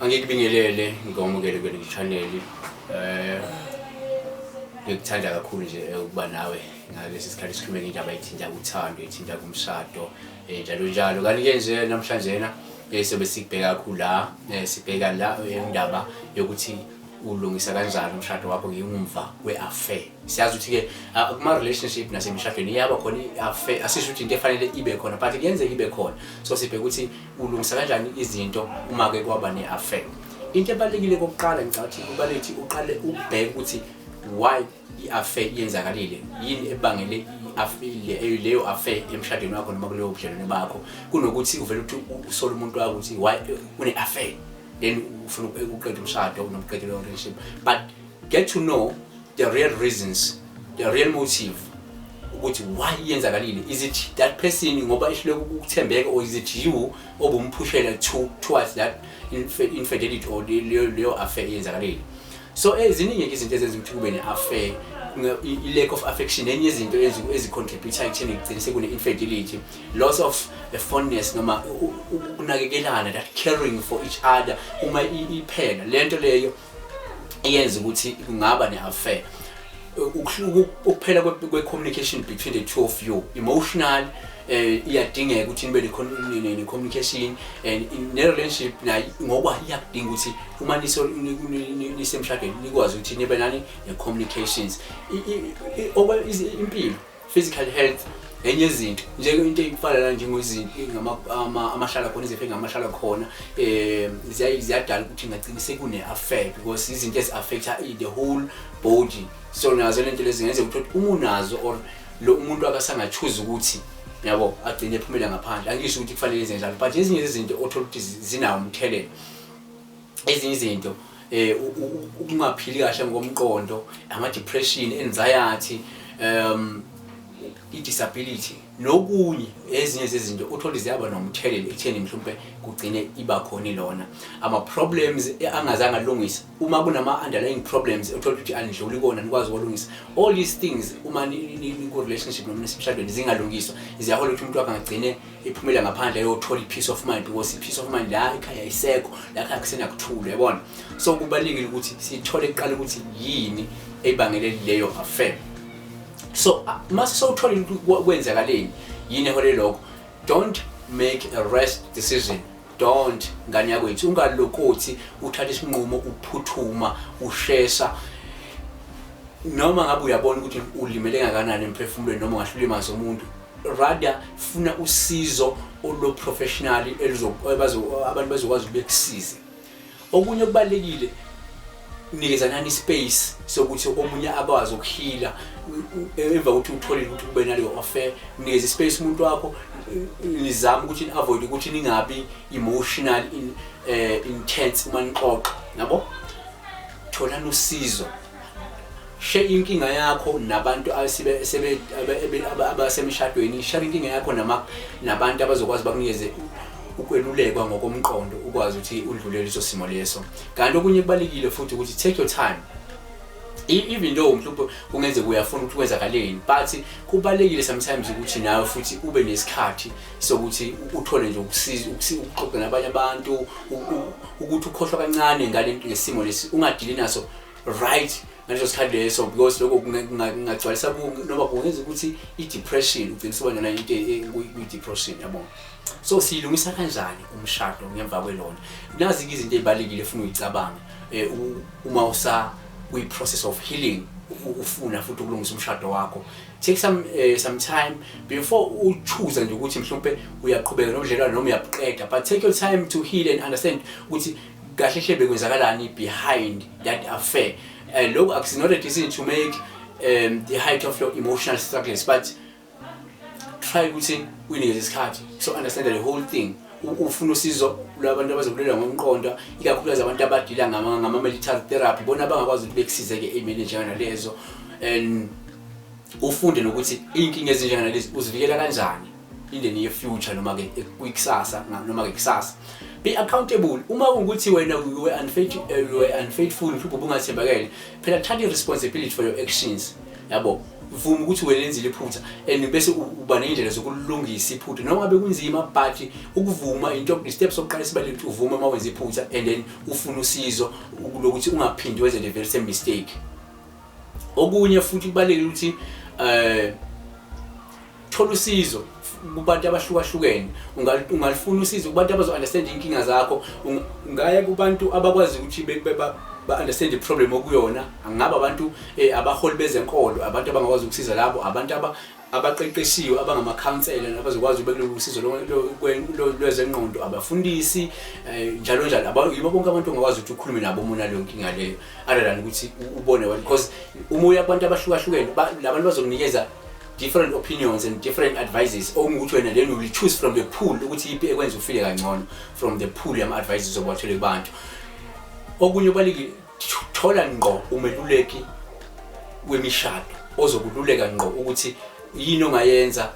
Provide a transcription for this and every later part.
Angikubingelele ngomukele kule channel. Ngikuthanda kakhulu nje ukuba nawe ngalesi sikhathi sikhulume ngendaba ethinta uthando, ethinta kumshado, njalo njalo. Kanti-ke nje namhlanje sobe sikubheka kakhulu la, sibheka la indaba yokuthi ulungisa kanjani umshado wakho ngemva kwe-affair. Siyazi ukuthi-ke kuma-relationship nasemishadweni iyaba khona i-affair, asisho ukuthi into efanele ibe khona, but kuyenzeka ibe khona. So sibheka ukuthi ulungisa kanjani izinto uma-ke kwaba ne-affair. Into ebalulekile kokuqala ngicathi kubalulekile uqale ubheke ukuthi why i-affair yenzakalile, yini ebangele leyo affair emshadweni wakho noma kuleyo budlelwano bakho, kunokuthi uvele ukuthi usole umuntu wakho ukuthi why une-affair then ufuna ukuqeda umshado noma ukuqeda leyo relationship. But get to know the real reasons, the real motive ukuthi why yenzakalile. Is it that person ngoba ehluleka ukuthembeka, or is it you obumpushela towards that infidelity or leyo affair yenzakalile? So eziningi izinto ezenza ukuthi kube ne-affair, i-lack of affection, enye izinto ezicontribute ekutheni kugcine sekune infidelity, loss of fondness noma ukunakekelana, that caring for each other. Uma iphela lento leyo iyenza ukuthi kungaba ne-affair. Ukuphela kwe-communication between the two of you, emotional, iyadingeka ukuthi nibe ne-communication, and ne-relationship nayo ngoba iyakudinga ukuthi uma nisemshadweni nikwazi ukuthi nibe nani ne-communications. Impilo, physical health, enye izinto into eyifana njengezinto amahlala khona, izifo engamashala khona ziyadala ukuthi ngagcina sekune-affair, because izinto ezi-affecta the whole body. So nazo lento lezi ngenze ukuthi uma unazo or lo umuntu akasangachoose ukuthi yabo agcine ephumela ngaphandle, angisho ukuthi kufanele yenze njalo, but ezinye izinto othola ukuthi zinawo umthelelo. Ezinye izinto ukungaphili kahle ngomqondo, ama-depression, anxiety, i-disability nokunye, ezinye zezinto uthola ziyaba nomthelelo ekutheni mhlawumbe kugcine iba khona ilona ama-problems angazange alungisa. Uma kunama-underlying problems uthola ukuthi anidluli kona, nikwazi ukulungisa all these things. Uma niku-relationship noma nisemshadweni zingalungiswa, ziyahola ukuthi umuntu wakhe angagcine ephumela ngaphandle ayothola i-peace of mind, because i-peace of mind la ekhaya ayisekho, la ekhaya kusenakuthula, yabona. So kubalulekile ukuthi sithole kuqala ukuthi yini ebangele leyo affair. So mase sowuthola ukuthi kwenzakaleni yini ehole lokho, don't make a rash decision. Don't ngani yakwethu ungalokothi uthatha isinqumo uphuthuma ushesha, noma ngabe uyabona ukuthi ulimele kangakanani emphefumulweni noma ungahlulima umuntu. Rather funa usizo olo professional abantu bazokwazi ukubekusiza. Okunye kubalekile, nikezanani space sokuthi omunye akwazi ukuhila emva kokuthi uthole ukuthi kube naleyo affair. Nikeze space umuntu wakho, nizama ukuthi avoid ukuthi ningabi emotional intense uma nixoxa, yabo. Thola usizo, share inkinga yakho nabantu abasemshadweni, share inkinga yakho nabantu abazokwazi bakunikeze ukwelulekwa ngokomqondo, ukwazi ukuthi udlulele leso simo leso. Kanti okunye kubalekile futhi ukuthi take your time, even though mhlawumbe kungenzeka uyafuna ukuthi kwenzakaleni, but kubalekile sometimes ukuthi nawe futhi ube nesikhathi sokuthi uthole nje ukusiza, ukuxoxa nabanye abantu, ukuthi ukhohlwa kancane ngalento ngesimo lesi, ungadili naso right ngaleso sikhathi leso, because lokho kungagcwalisa noma kungenza ukuthi i-depression ugcine usuba nona into i-depression, yabo. So siyilungisa kanjani umshado ngemva kwelona? Nazi izinto ezibalekile ufuna uyicabanga uma kwi-process of healing, ufuna futhi ukulungisa umshado wakho. Take some time before you choose nje ukuthi mhlawumbe uyaqhubeka nobudlelwano noma uyabuqeda, but take your time to heal and understand ukuthi kahle hle bekwenzakalani behind that affair. Look, it's not a decision to make the height of your emotional struggles, but try ukuthi uyinikeze isikhathi so understand the whole thing. Ufuna usizo labantu abazokulela ngomqondo, ikakhulukazi abantu abadila ngama-medical therapy, bona bangakwazi ukuthi bekusizeke ey'meni njengana lezo, and ufunde nokuthi iy'nkinga ezinjengana lezi uzivikela kanjani in the near future noma ke kwikusasa noma ke kusasa. Be accountable. Uma ukuthi wena you were unfaithful mhlawumbe ungathembakele, phela thatha i-responsibility for your actions, yabo. vuma ukuthi wena lenzile iphutha and bese uba nezindlela zokulungisa iphutha noma ngabe kunzima but ukuvuma into steps sokuqala sibaleke ukuthi uvume uma wenza iphutha and then ufuna usizo lokuthi ungaphindi wenze the very same mistake. Okunye futhi kubaleke ukuthi thola usizo kubantu abahlukahlukene. Ungalifuna usizo kubantu abazo understand inkinga zakho, ungaya kubantu abakwazi ukuthi ba understand the problem okuyona. Angaba abantu abaholi bezenkolo, abantu abangakwazi ukusiza labo, abantu abaqeqeshiwe abangama counselor abazokwazi ukubeka usizo lwezengqondo, abafundisi njalo njalo. Yibo bonke abantu ongakwazi ukuthi ukhulume nabo umona leyo nkinga leyo other than ukuthi ubone wena, because umoya abantu abahlukahlukene labantu bazokunikeza different opinions and different advices. Ukuthi wena then you choose from the pool ukuthi ipi ekwenza ufile kangcono from the pool yama advices obathole kubantu. Okunye baliki thola ngqo umeluleki wemishado ozokululeka ngqo ukuthi yini ongayenza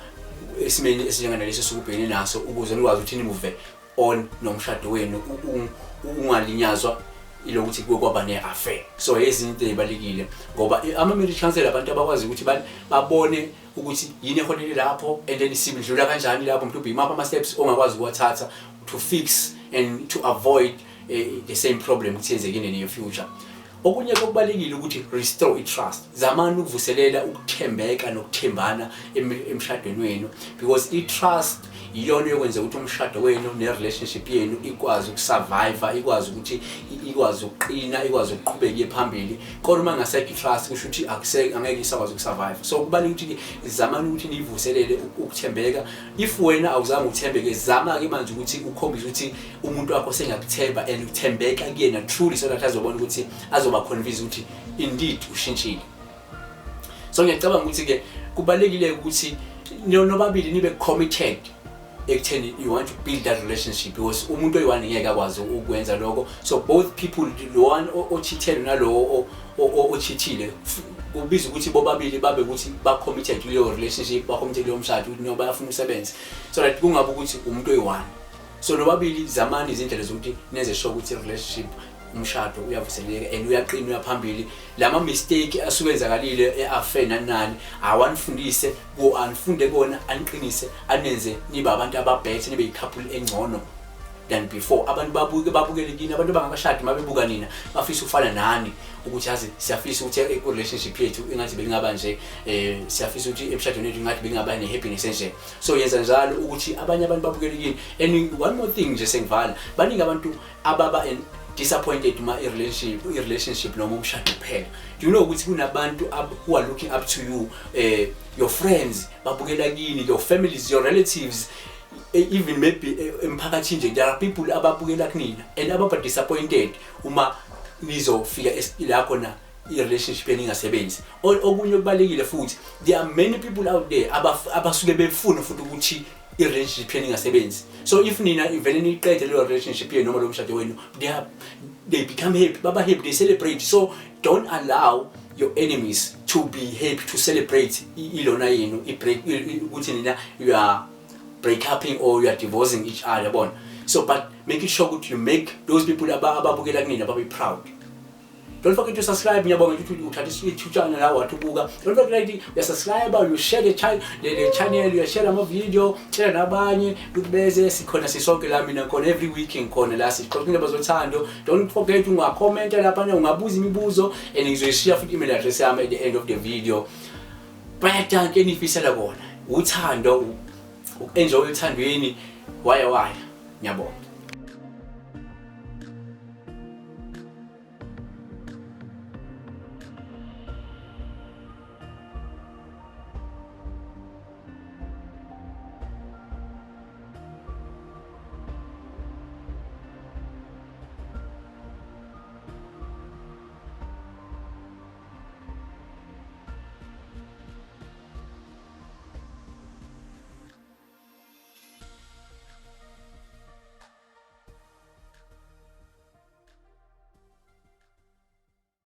esimeni esinjengana lesi sokubhekene naso ukuze nikwazi ukuthi nimove on nomshado wenu ungalinyazwa ilokuthi kwaba ne-affair. So ezinto ezibalekile ngoba ama-marriage counselor abantu abakwazi ukuthi babone ukuthi yini eholele lapho and then sibidlula kanjani lapho, mhlawumbe imaphi ama-steps ongakwazi ukuwathatha to fix and to avoid the same problem ukuthi yenzeke in the future. Okunye okubalekile ukuthi restore trust. Zamani ukuvuselela ukuthembeka nokuthembana emshadweni wenu, because i-trust iyona yokwenza ukuthi umshado wenu ne-relationship yenu ikwazi ukusurvive, ikwazi ukuthi ikwazi ukuqina, ikwazi ukuqhubeka phambili. Kodwa uma ngasekho i-trust kusho ukuthi angeke isakwazi ukusurvive. So kubalekile ukuthi zamani ukuthi nivuselele ukuthembeka. If wena awuzange uthembeke, zama ke manje ukuthi ukhombise ukuthi umuntu wakho sengakuthemba and uthembeka kuyena truly, so that azobona ukuthi azoba convinced ukuthi indeed ushintshile. So ngiyacabanga ukuthi ke kubalekile ukuthi nobabili nibe committed ekutheni you want to build that relationship, because umuntu oyiwani ngeke akwazi ukwenza lokho. So both people, the one ochithele nalo ochithile, kubiza ukuthi bobabili babe ukuthi ba committed kuleyo relationship, ba committed kuleyo mshado ukuthi noba bayafuna umsebenzi, so that kungabe ukuthi umuntu oyiwani. So nobabili zamani izindlela zokuthi nenze sure ukuthi relationship umshado uyavuseleka and uyaqina uyaphambili. Lama mistake asukenzakalile eaffair nanani awanifundise anifunde kona, aniqinise, anenze nibe abantu ababhethe, nibe i-couple engcono than before. Abantu babukele kini, abantu bangakashadi mabebuka nina bafisa ukufana nani, ukuthi yazi siyafisa ukuthi i-relationship yethu ingathi bengaba nje siyafisa ukuthi emshadweni wethu ingathi bengaba ne-happiness nje. So yenza njalo ukuthi abanye abantu babukele kini. And one more thing nje sengivala, baningi abantu ababa disappointed ma relationship noma umshado kuphela. Do you know ukuthi kunabantu who are looking up to you, your friends babukela kini, your families, your relatives, even maybe emphakathini nje, there are people ababukela kunina and ababa disappointed uma nizofika la khona i-relationship eningasebenzi. Okunye okubalekile futhi, there are many people out there abasuke befuna futhi ukuthi i-relationship eningasebenzi. So if nina vele niqede leyo relationship yenu noma lo mshado wenu, they become happy, baba happy, they celebrate. So don't allow your enemies to be happy, to celebrate ilona yenu i-break ukuthi nina you are break upping or you are divorcing each other bon. So but make sure that you make those people ababukela kunina babe proud. Don't forget to subscribe. Don't forget to subscribe, you share the channel, you share my video, share nabanye, kubeze sikhona sisonke la mina khona every weekend khona la siqoqile bazothando. Don't forget to comment lapha ungabuza imibuzo and ngizoshare futhi email address yami at the end of the video. Bayathanke nifisela kona. Uthando, enjoy uthandweni. Why ngiyabonga.